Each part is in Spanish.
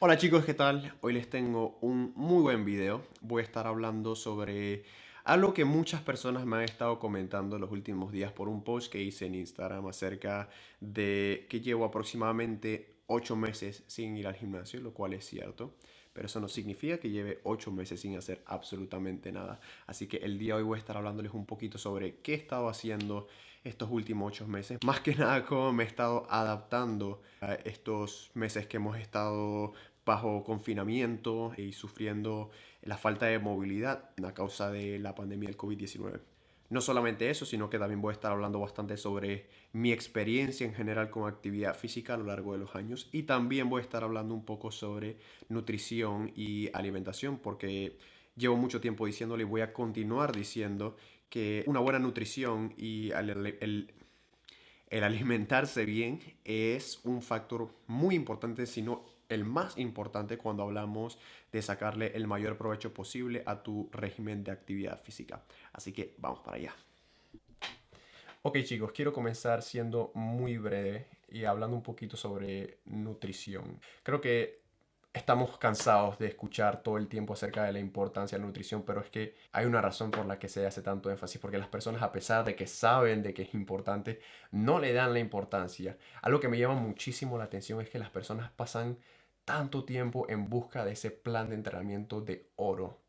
Hola chicos, ¿qué tal? Hoy les tengo un muy buen video. Voy a estar hablando sobre algo que muchas personas me han estado comentando en los últimos días por un post que hice en Instagram acerca de que llevo aproximadamente 8 meses sin ir al gimnasio, lo cual es cierto. Pero eso no significa que lleve 8 meses sin hacer absolutamente nada. Así que el día de hoy voy a estar hablándoles un poquito sobre qué he estado haciendo estos últimos 8 meses. Más que nada cómo me he estado adaptando a estos meses que hemos estado bajo confinamiento y sufriendo la falta de movilidad a causa de la pandemia del COVID-19. No solamente eso, sino que también voy a estar hablando bastante sobre mi experiencia en general con actividad física a lo largo de los años y también voy a estar hablando un poco sobre nutrición y alimentación porque llevo mucho tiempo diciéndole y voy a continuar diciendo que una buena nutrición y el alimentarse bien es un factor muy importante, si no el más importante cuando hablamos de sacarle el mayor provecho posible a tu régimen de actividad física. Así que vamos para allá. Ok chicos, quiero comenzar siendo muy breve y hablando un poquito sobre nutrición. Creo que estamos cansados de escuchar todo el tiempo acerca de la importancia de la nutrición, pero es que hay una razón por la que se hace tanto énfasis, porque las personas, a pesar de que saben de que es importante, no le dan la importancia. Algo que me llama muchísimo la atención es que las personas pasan tanto tiempo en busca de ese plan de entrenamiento de oro,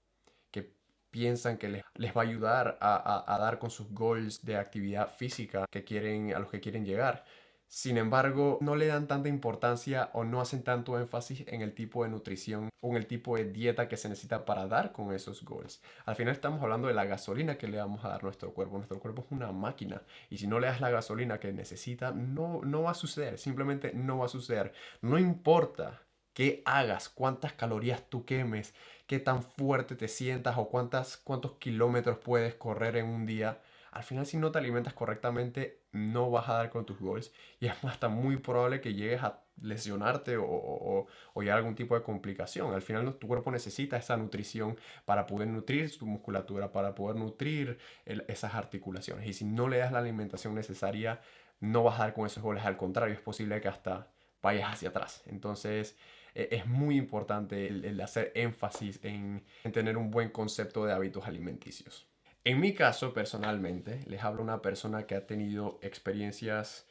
que piensan que les va a ayudar a dar con sus goals de actividad física que quieren, a los que quieren llegar. Sin embargo, no le dan tanta importancia o no hacen tanto énfasis en el tipo de nutrición o en el tipo de dieta que se necesita para dar con esos goals. Al final estamos hablando de la gasolina que le vamos a dar a nuestro cuerpo. Nuestro cuerpo es una máquina y si no le das la gasolina que necesita, no va a suceder. Simplemente no va a suceder. No importa qué hagas, cuántas calorías tú quemes, qué tan fuerte te sientas o cuántos kilómetros puedes correr en un día. Al final, si no te alimentas correctamente, no vas a dar con tus goals y es hasta muy probable que llegues a lesionarte o llegar a algún tipo de complicación. Al final, tu cuerpo necesita esa nutrición para poder nutrir tu musculatura, para poder nutrir esas articulaciones. Y si no le das la alimentación necesaria, no vas a dar con esos goles. Al contrario, es posible que hasta vayas hacia atrás. Entonces, es muy importante el hacer énfasis en tener un buen concepto de hábitos alimenticios. En mi caso, personalmente, les hablo una persona que ha tenido experiencias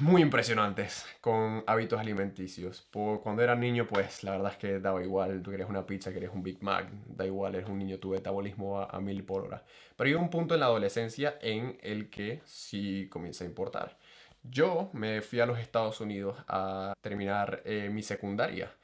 muy impresionantes con hábitos alimenticios. Cuando era niño, pues la verdad es que daba igual. Tú querías una pizza, querías un Big Mac, da igual, eres un niño, tu metabolismo a 1000 por hora. Pero llega un punto en la adolescencia en el que sí comienza a importar. Yo me fui a los Estados Unidos a terminar mi secundaria.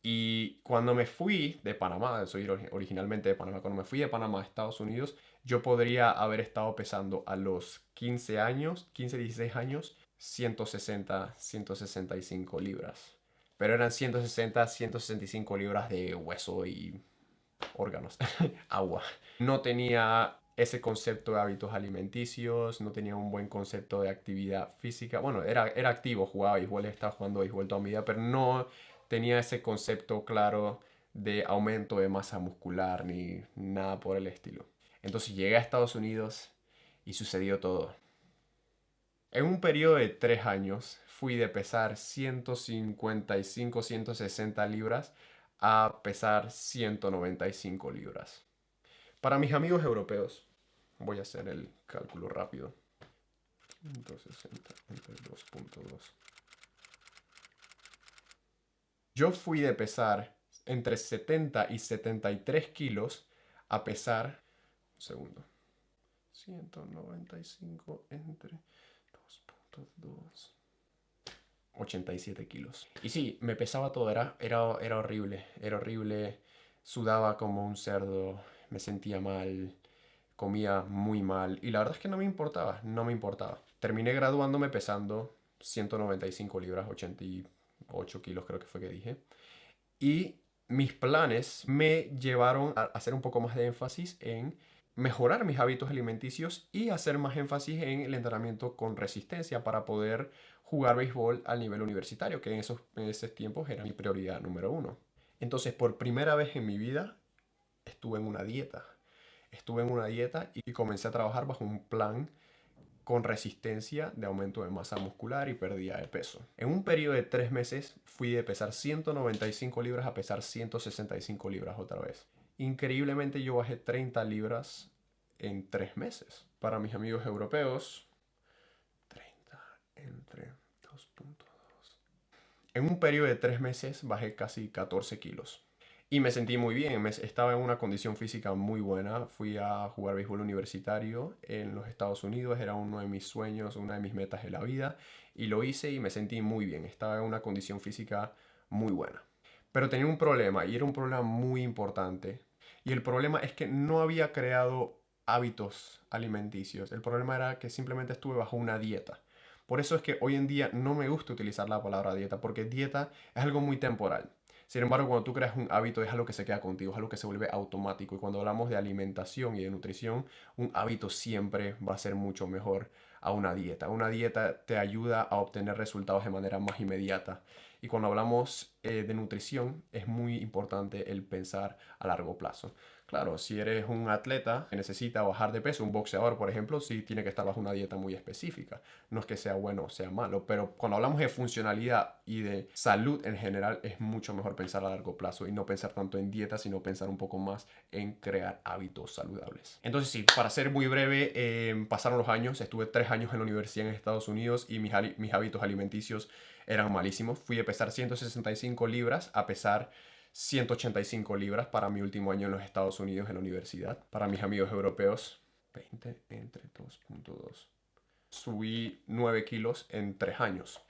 Y cuando me fui de Panamá, soy originalmente de Panamá, cuando me fui de Panamá a Estados Unidos, yo podría haber estado pesando a los 15 años, 15 16 años, 160, 165 libras. Pero eran 160, 165 libras de hueso y órganos, agua. No tenía ese concepto de hábitos alimenticios, no tenía un buen concepto de actividad física. Bueno, era activo, jugaba béisbol, estaba jugando béisbol toda mi vida, pero no tenía ese concepto claro de aumento de masa muscular ni nada por el estilo. Entonces llegué a Estados Unidos y sucedió todo. En un periodo de 3 años fui de pesar 155, 160 libras a pesar 195 libras. Para mis amigos europeos, voy a hacer el cálculo rápido. 160 entre 2.2. Yo fui de pesar entre 70 y 73 kilos a pesar, un segundo, 195 entre 2.2. 87 kilos. Y sí, me pesaba todo, era horrible, era horrible. Sudaba como un cerdo, me sentía mal, comía muy mal. Y la verdad es que no me importaba, no me importaba. Terminé graduándome pesando 195 libras, 88 kilos creo que fue que dije. Y mis planes me llevaron a hacer un poco más de énfasis en mejorar mis hábitos alimenticios y hacer más énfasis en el entrenamiento con resistencia para poder jugar béisbol al nivel universitario, que en esos tiempos era mi prioridad número uno. Entonces, por primera vez en mi vida, estuve en una dieta. Estuve en una dieta y comencé a trabajar bajo un plan con resistencia de aumento de masa muscular y pérdida de peso. En un periodo de 3 meses fui de pesar 195 libras a pesar 165 libras otra vez. Increíblemente yo bajé 30 libras en 3 meses. Para mis amigos europeos, 30 entre 2.2. En un periodo de 3 meses bajé casi 14 kilos. Y me sentí muy bien, estaba en una condición física muy buena. Fui a jugar béisbol universitario en los Estados Unidos, era uno de mis sueños, una de mis metas de la vida. Y lo hice y me sentí muy bien, estaba en una condición física muy buena. Pero tenía un problema y era un problema muy importante. Y el problema es que no había creado hábitos alimenticios. El problema era que simplemente estuve bajo una dieta. Por eso es que hoy en día no me gusta utilizar la palabra dieta, porque dieta es algo muy temporal. Sin embargo, cuando tú creas un hábito es algo que se queda contigo, es algo que se vuelve automático. Y cuando hablamos de alimentación y de nutrición, un hábito siempre va a ser mucho mejor a una dieta. Una dieta te ayuda a obtener resultados de manera más inmediata. Y cuando hablamos de nutrición, es muy importante el pensar a largo plazo. Claro, si eres un atleta que necesita bajar de peso, un boxeador, por ejemplo, sí tiene que estar bajo una dieta muy específica. No es que sea bueno o sea malo, pero cuando hablamos de funcionalidad y de salud en general, es mucho mejor pensar a largo plazo y no pensar tanto en dieta, sino pensar un poco más en crear hábitos saludables. Entonces sí, para ser muy breve, pasaron los años, estuve 3 años en la universidad en Estados Unidos y mis hábitos alimenticios eran malísimos. Fui a pesar 165 libras a pesar 185 libras para mi último año en los Estados Unidos en la universidad. Para mis amigos europeos, 20 entre 2.2. Subí 9 kilos en 3 años.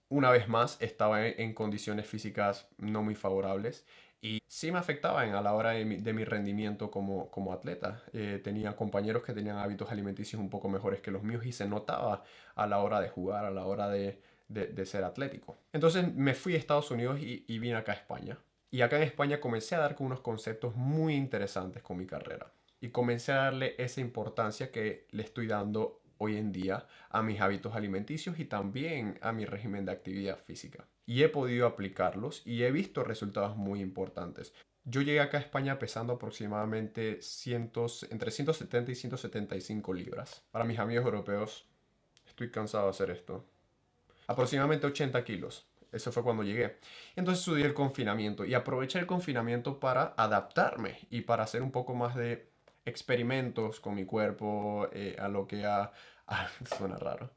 Una vez más, estaba en condiciones físicas no muy favorables y sí me afectaban a la hora de mi rendimiento como atleta. Tenía compañeros que tenían hábitos alimenticios un poco mejores que los míos y se notaba a la hora de jugar, a la hora de ser atlético. Entonces me fui a Estados Unidos y vine acá a España. Y acá en España comencé a dar con unos conceptos muy interesantes con mi carrera. Y comencé a darle esa importancia que le estoy dando hoy en día a mis hábitos alimenticios y también a mi régimen de actividad física. Y he podido aplicarlos y he visto resultados muy importantes. Yo llegué acá a España pesando aproximadamente entre 170 y 175 libras. Para mis amigos europeos, estoy cansado de hacer esto. Aproximadamente 80 kilos. Eso fue cuando llegué. Entonces subí el confinamiento y aproveché el confinamiento para adaptarme y para hacer un poco más de experimentos con mi cuerpo, a lo que suena raro.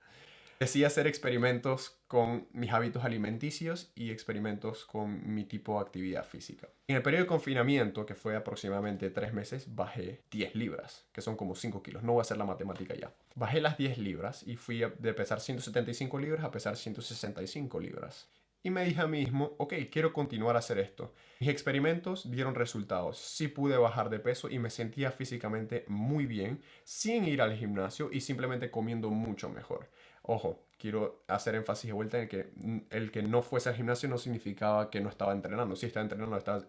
Decidí hacer experimentos con mis hábitos alimenticios y experimentos con mi tipo de actividad física. En el periodo de confinamiento, que fue aproximadamente 3 meses, bajé 10 libras, que son como 5 kilos. No voy a hacer la matemática ya. Bajé las 10 libras y fui de pesar 175 libras a pesar 165 libras. Y me dije a mí mismo, ok, quiero continuar a hacer esto. Mis experimentos dieron resultados. Sí pude bajar de peso y me sentía físicamente muy bien sin ir al gimnasio y simplemente comiendo mucho mejor. Ojo, quiero hacer énfasis de vuelta en que el que no fuese al gimnasio no significaba que no estaba entrenando. Sí estaba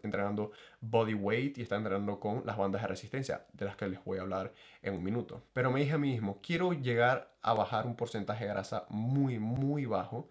entrenando body weight y estaba entrenando con las bandas de resistencia, de las que les voy a hablar en un minuto. Pero me dije a mí mismo, quiero llegar a bajar un porcentaje de grasa muy, muy bajo.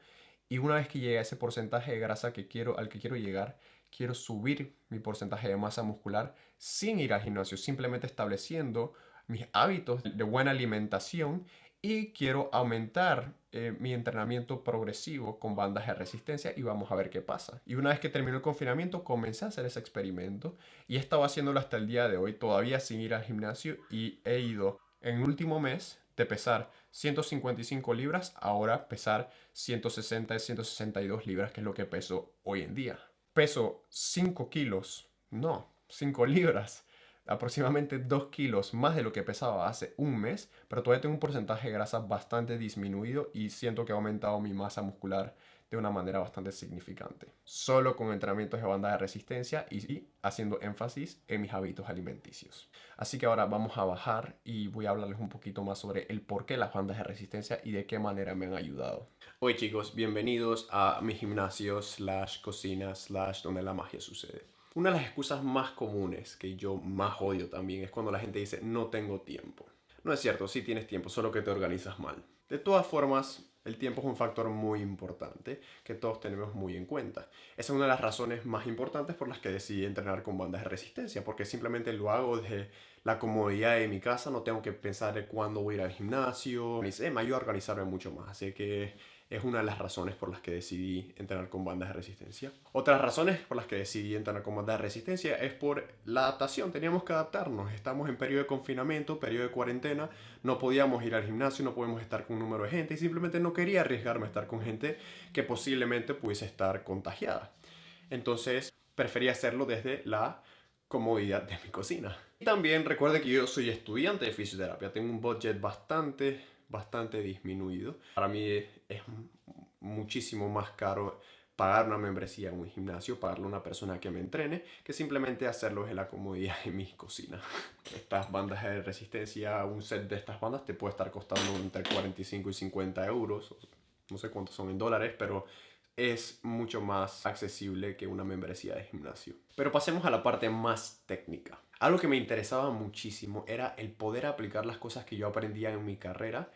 Y una vez que llegue a ese porcentaje de grasa al que quiero llegar, quiero subir mi porcentaje de masa muscular sin ir al gimnasio, simplemente estableciendo mis hábitos de buena alimentación y quiero aumentar mi entrenamiento progresivo con bandas de resistencia y vamos a ver qué pasa. Y una vez que terminó el confinamiento, comencé a hacer ese experimento y he estado haciéndolo hasta el día de hoy, todavía sin ir al gimnasio y he ido en el último mes de pesar 155 libras, ahora pesar 160 y 162 libras, que es lo que peso hoy en día. Peso 5 kilos, no, 5 libras, aproximadamente 2 kilos más de lo que pesaba hace un mes, pero todavía tengo un porcentaje de grasa bastante disminuido y siento que ha aumentado mi masa muscular de una manera bastante significante. Solo con entrenamientos de banda de resistencia y haciendo énfasis en mis hábitos alimenticios. Así que ahora vamos a bajar y voy a hablarles un poquito más sobre el por qué las bandas de resistencia y de qué manera me han ayudado. Hoy chicos, bienvenidos a mi gimnasio / cocina / donde la magia sucede. Una de las excusas más comunes que yo más odio también es cuando la gente dice no tengo tiempo. No es cierto, sí tienes tiempo, solo que te organizas mal. De todas formas, El tiempo es un factor muy importante que todos tenemos muy en cuenta. Esa es una de las razones más importantes por las que decidí entrenar con bandas de resistencia, porque simplemente lo hago desde la comodidad de mi casa, no tengo que pensar de cuándo voy a ir al gimnasio, me ayuda a organizarme mucho más, así que es una de las razones por las que decidí entrenar con bandas de resistencia. Otras razones por las que decidí entrenar con bandas de resistencia es por la adaptación. Teníamos que adaptarnos. Estamos en periodo de confinamiento, periodo de cuarentena. No podíamos ir al gimnasio, no podíamos estar con un número de gente y simplemente no quería arriesgarme a estar con gente que posiblemente pudiese estar contagiada. Entonces preferí hacerlo desde la comodidad de mi cocina. Y también recuerde que yo soy estudiante de fisioterapia. Tengo un budget bastante disminuido. Para mí es muchísimo más caro pagar una membresía en un gimnasio, pagarle a una persona que me entrene, que simplemente hacerlo en la comodidad de mi cocina. Estas bandas de resistencia, un set de estas bandas te puede estar costando entre 45 y 50 euros. No sé cuántos son en dólares, pero es mucho más accesible que una membresía de gimnasio. Pero pasemos a la parte más técnica. Algo que me interesaba muchísimo era el poder aplicar las cosas que yo aprendía en mi carrera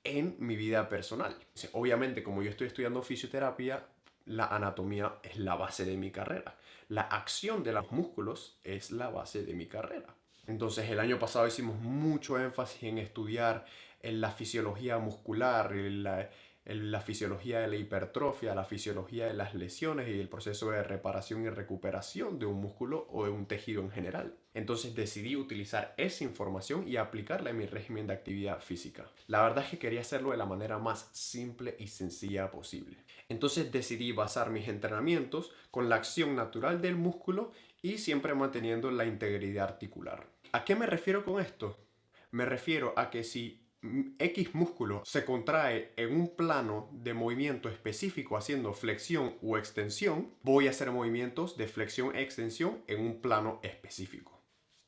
en mi vida personal. Obviamente, como yo estoy estudiando fisioterapia, la anatomía es la base de mi carrera. La acción de los músculos es la base de mi carrera. Entonces, el año pasado hicimos mucho énfasis en estudiar en la fisiología muscular, la fisiología de la hipertrofia, la fisiología de las lesiones y el proceso de reparación y recuperación de un músculo o de un tejido en general. Entonces decidí utilizar esa información y aplicarla en mi régimen de actividad física. La verdad es que quería hacerlo de la manera más simple y sencilla posible. Entonces decidí basar mis entrenamientos con la acción natural del músculo y siempre manteniendo la integridad articular. ¿A qué me refiero con esto? Me refiero a que si X músculo se contrae en un plano de movimiento específico haciendo flexión o extensión, voy a hacer movimientos de flexión e extensión en un plano específico.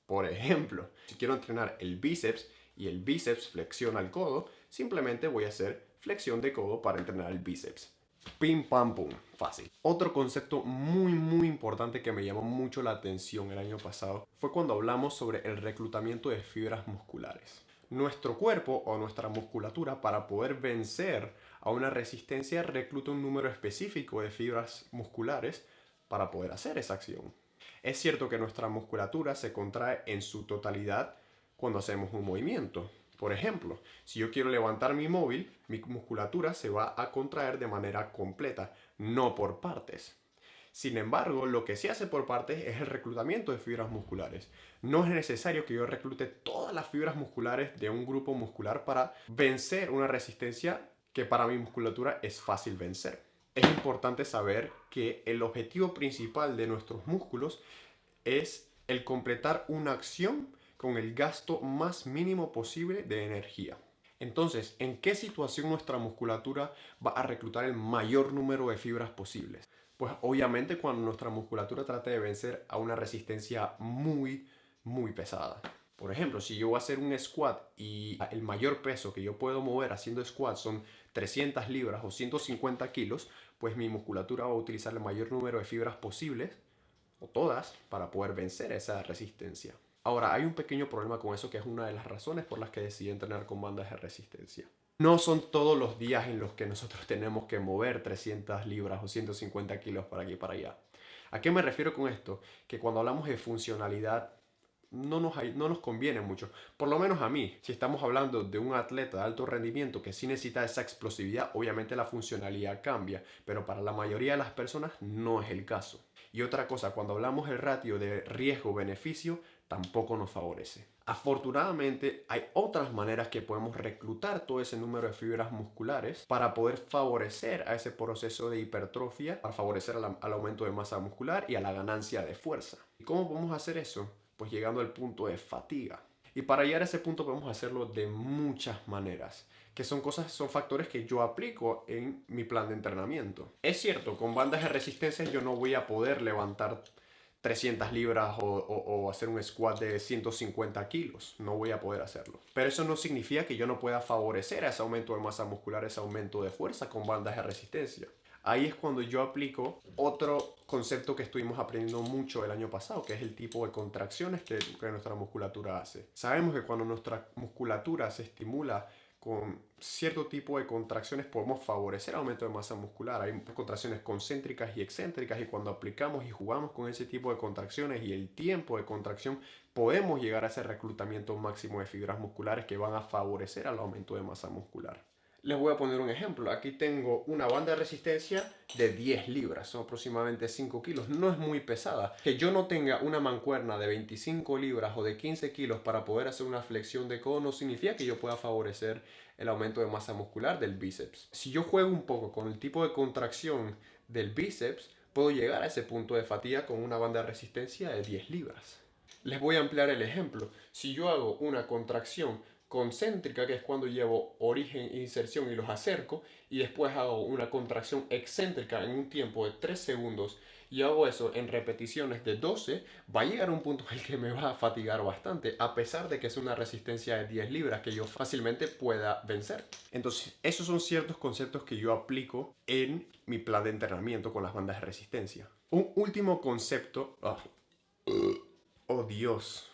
Por ejemplo, si quiero entrenar el bíceps y el bíceps flexiona el codo, simplemente voy a hacer flexión de codo para entrenar el bíceps. Pim pam pum, fácil. Otro concepto muy importante que me llamó mucho la atención el año pasado fue cuando hablamos sobre el reclutamiento de fibras musculares. Nuestro cuerpo o nuestra musculatura, para poder vencer a una resistencia, recluta un número específico de fibras musculares para poder hacer esa acción. Es cierto que nuestra musculatura se contrae en su totalidad cuando hacemos un movimiento. Por ejemplo, si yo quiero levantar mi móvil, mi musculatura se va a contraer de manera completa, no por partes. Sin embargo, lo que se hace por partes es el reclutamiento de fibras musculares. No es necesario que yo reclute todas las fibras musculares de un grupo muscular para vencer una resistencia que para mi musculatura es fácil vencer. Es importante saber que el objetivo principal de nuestros músculos es el completar una acción con el gasto más mínimo posible de energía. Entonces, ¿en qué situación nuestra musculatura va a reclutar el mayor número de fibras posibles? Pues obviamente cuando nuestra musculatura trate de vencer a una resistencia muy pesada. Por ejemplo, si yo voy a hacer un squat y el mayor peso que yo puedo mover haciendo squat son 300 libras o 150 kilos, pues mi musculatura va a utilizar el mayor número de fibras posibles, o todas, para poder vencer esa resistencia. Ahora, hay un pequeño problema con eso que es una de las razones por las que decidí entrenar con bandas de resistencia. No son todos los días en los que nosotros tenemos que mover 300 libras o 150 kilos para aquí y para allá. ¿A qué me refiero con esto? Que cuando hablamos de funcionalidad no nos conviene mucho. Por lo menos a mí, si estamos hablando de un atleta de alto rendimiento que sí necesita esa explosividad, obviamente la funcionalidad cambia, pero para la mayoría de las personas no es el caso. Y otra cosa, cuando hablamos del ratio de riesgo-beneficio, tampoco nos favorece. Afortunadamente, hay otras maneras que podemos reclutar todo ese número de fibras musculares para poder favorecer a ese proceso de hipertrofia, para favorecer al aumento de masa muscular y a la ganancia de fuerza. ¿Y cómo podemos hacer eso? Pues llegando al punto de fatiga. Y para llegar a ese punto podemos hacerlo de muchas maneras, que son factores que yo aplico en mi plan de entrenamiento. Es cierto, con bandas de resistencia yo no voy a poder levantar 300 libras o hacer un squat de 150 kilos. No voy a poder hacerlo. Pero eso no significa que yo no pueda favorecer ese aumento de masa muscular, ese aumento de fuerza con bandas de resistencia. Ahí es cuando yo aplico otro concepto que estuvimos aprendiendo mucho el año pasado, que es el tipo de contracciones que nuestra musculatura hace. Sabemos que cuando nuestra musculatura se estimula con cierto tipo de contracciones podemos favorecer el aumento de masa muscular. Hay contracciones concéntricas y excéntricas y cuando aplicamos y jugamos con ese tipo de contracciones y el tiempo de contracción podemos llegar a ese reclutamiento máximo de fibras musculares que van a favorecer al aumento de masa muscular. Les voy a poner un ejemplo. Aquí tengo una banda de resistencia de 10 libras, son aproximadamente 5 kilos. No es muy pesada. Que yo no tenga una mancuerna de 25 libras o de 15 kilos para poder hacer una flexión de codo no significa que yo pueda favorecer el aumento de masa muscular del bíceps. Si yo juego un poco con el tipo de contracción del bíceps, puedo llegar a ese punto de fatiga con una banda de resistencia de 10 libras. Les voy a ampliar el ejemplo. Si yo hago una contracción concéntrica, que es cuando llevo origen e inserción y los acerco, y después hago una contracción excéntrica en un tiempo de 3 segundos y hago eso en repeticiones de 12, va a llegar a un punto en el que me va a fatigar bastante, a pesar de que es una resistencia de 10 libras que yo fácilmente pueda vencer. Entonces, esos son ciertos conceptos que yo aplico en mi plan de entrenamiento con las bandas de resistencia. Un último concepto... Oh Dios,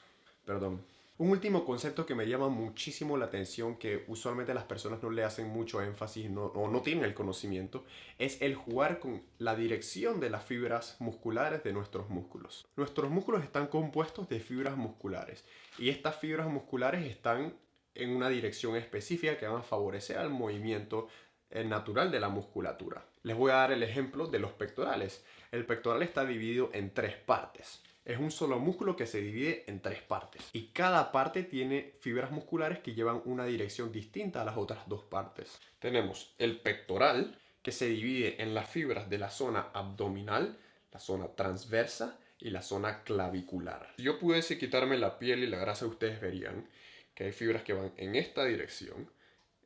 perdón. Un último concepto que me llama muchísimo la atención, que usualmente las personas no le hacen mucho énfasis o no tienen el conocimiento, es el jugar con la dirección de las fibras musculares de nuestros músculos. Nuestros músculos están compuestos de fibras musculares y estas fibras musculares están en una dirección específica que van a favorecer al movimiento natural de la musculatura. Les voy a dar el ejemplo de los pectorales. El pectoral está dividido en 3 partes. Es un solo músculo que se divide en 3 partes. Y cada parte tiene fibras musculares que llevan una dirección distinta a las otras 2 partes. Tenemos el pectoral, que se divide en las fibras de la zona abdominal, la zona transversa y la zona clavicular. Si yo pudiese quitarme la piel y la grasa, ustedes verían que hay fibras que van en esta dirección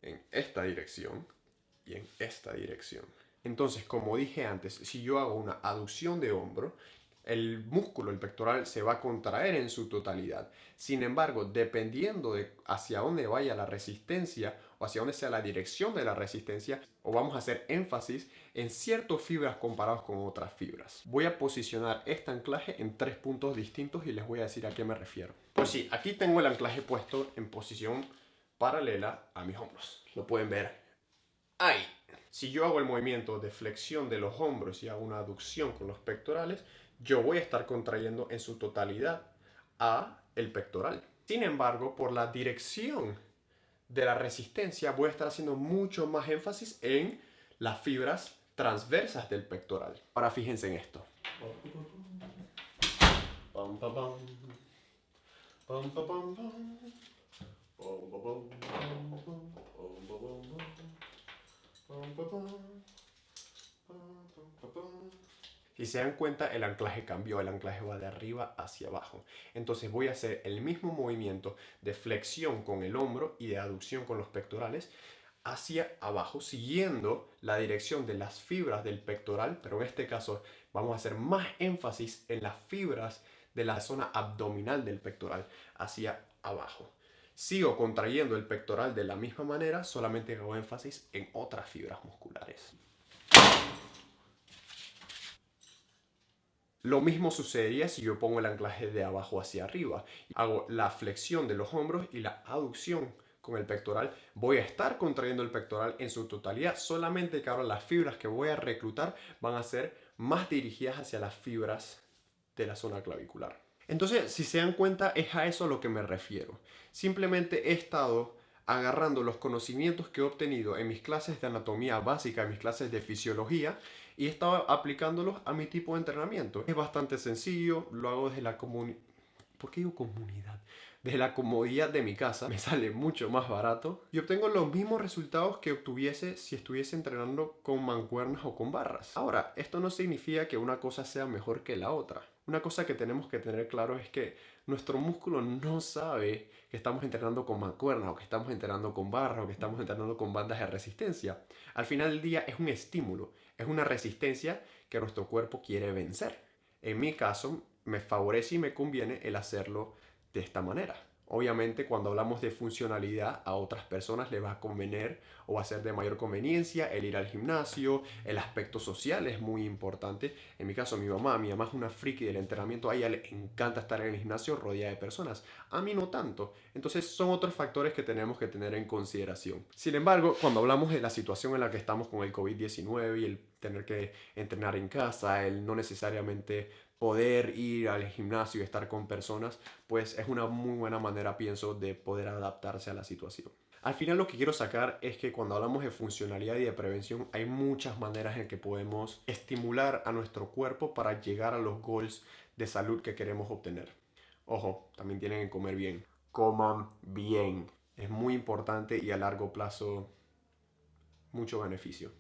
y en esta dirección. Entonces, como dije antes, si yo hago una aducción de hombro, el músculo, el pectoral, se va a contraer en su totalidad. Sin embargo, dependiendo de hacia dónde vaya la resistencia o hacia dónde sea la dirección de la resistencia, o vamos a hacer énfasis en ciertas fibras comparados con otras fibras. Voy a posicionar este anclaje en 3 puntos distintos y les voy a decir a qué me refiero. Pues sí, aquí tengo el anclaje puesto en posición paralela a mis hombros. Lo pueden ver ahí. Si yo hago el movimiento de flexión de los hombros y hago una aducción con los pectorales, yo voy a estar contrayendo en su totalidad a el pectoral. Sin embargo, por la dirección de la resistencia voy a estar haciendo mucho más énfasis en las fibras transversas del pectoral. Ahora fíjense en esto. Si se dan cuenta, el anclaje cambió, el anclaje va de arriba hacia abajo. Entonces voy a hacer el mismo movimiento de flexión con el hombro y de aducción con los pectorales hacia abajo, siguiendo la dirección de las fibras del pectoral, pero en este caso vamos a hacer más énfasis en las fibras de la zona abdominal del pectoral hacia abajo. Sigo contrayendo el pectoral de la misma manera, solamente hago énfasis en otras fibras musculares. Lo mismo sucedería si yo pongo el anclaje de abajo hacia arriba. Hago la flexión de los hombros y la aducción con el pectoral. Voy a estar contrayendo el pectoral en su totalidad, solamente que ahora las fibras que voy a reclutar van a ser más dirigidas hacia las fibras de la zona clavicular. Entonces, si se dan cuenta, es a eso a lo que me refiero. Simplemente he estado agarrando los conocimientos que he obtenido en mis clases de anatomía básica, en mis clases de fisiología, y he estado aplicándolos a mi tipo de entrenamiento. Es bastante sencillo, lo hago desde la comunidad. ¿Por qué digo comunidad? Desde la comodidad de mi casa, me sale mucho más barato y obtengo los mismos resultados que obtuviese si estuviese entrenando con mancuernas o con barras. Ahora, esto no significa que una cosa sea mejor que la otra. Una cosa que tenemos que tener claro es que nuestro músculo no sabe que estamos entrenando con mancuernas o que estamos entrenando con barras o que estamos entrenando con bandas de resistencia. Al final del día es un estímulo, es una resistencia que nuestro cuerpo quiere vencer. En mi caso, me favorece y me conviene el hacerlo de esta manera. Obviamente, cuando hablamos de funcionalidad, a otras personas les va a convenir o va a ser de mayor conveniencia el ir al gimnasio. El aspecto social es muy importante. En mi caso, mi mamá es una friki del entrenamiento. A ella le encanta estar en el gimnasio rodeada de personas. A mí no tanto. Entonces, son otros factores que tenemos que tener en consideración. Sin embargo, cuando hablamos de la situación en la que estamos con el COVID-19 y el tener que entrenar en casa, el no necesariamente poder ir al gimnasio y estar con personas, pues es una muy buena manera, pienso, de poder adaptarse a la situación. Al final lo que quiero sacar es que cuando hablamos de funcionalidad y de prevención hay muchas maneras en que podemos estimular a nuestro cuerpo para llegar a los goals de salud que queremos obtener. Ojo, también tienen que comer bien. Coman bien. Es muy importante y a largo plazo mucho beneficio.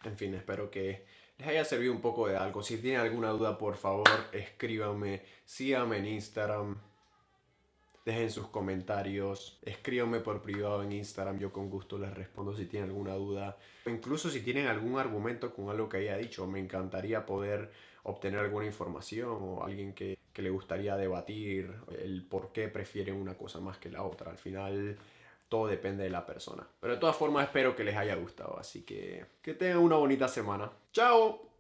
En fin, espero que les haya servido un poco de algo. Si tienen alguna duda, por favor, escríbanme, síganme en Instagram, dejen sus comentarios, escríbanme por privado en Instagram, yo con gusto les respondo si tienen alguna duda. O incluso si tienen algún argumento con algo que haya dicho, me encantaría poder obtener alguna información o alguien que le gustaría debatir el por qué prefieren una cosa más que la otra. Al final todo depende de la persona. Pero de todas formas espero que les haya gustado, así que tengan una bonita semana. ¡Chao!